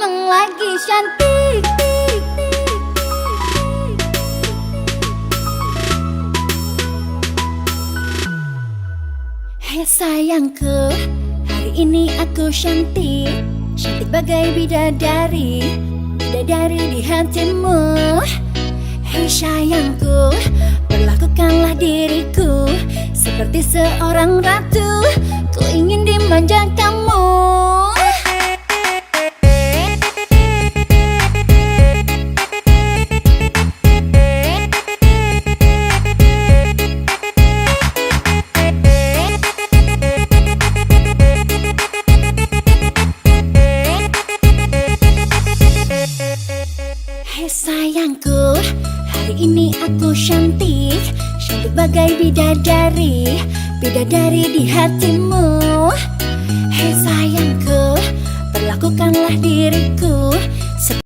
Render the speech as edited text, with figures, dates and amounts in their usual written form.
memang lagi cantik. Hei sayangku, hari ini aku cantik, cantik bagai bidadari, bidadari di hatimu. Hei sayangku, perlakukanlah diriku seperti seorang ratu, ku ingin dimanja kamu. Hei sayangku, hari ini aku cantik, cantik bagai bidadari, bidadari di hatimu. Hei sayangku, perlakukanlah diriku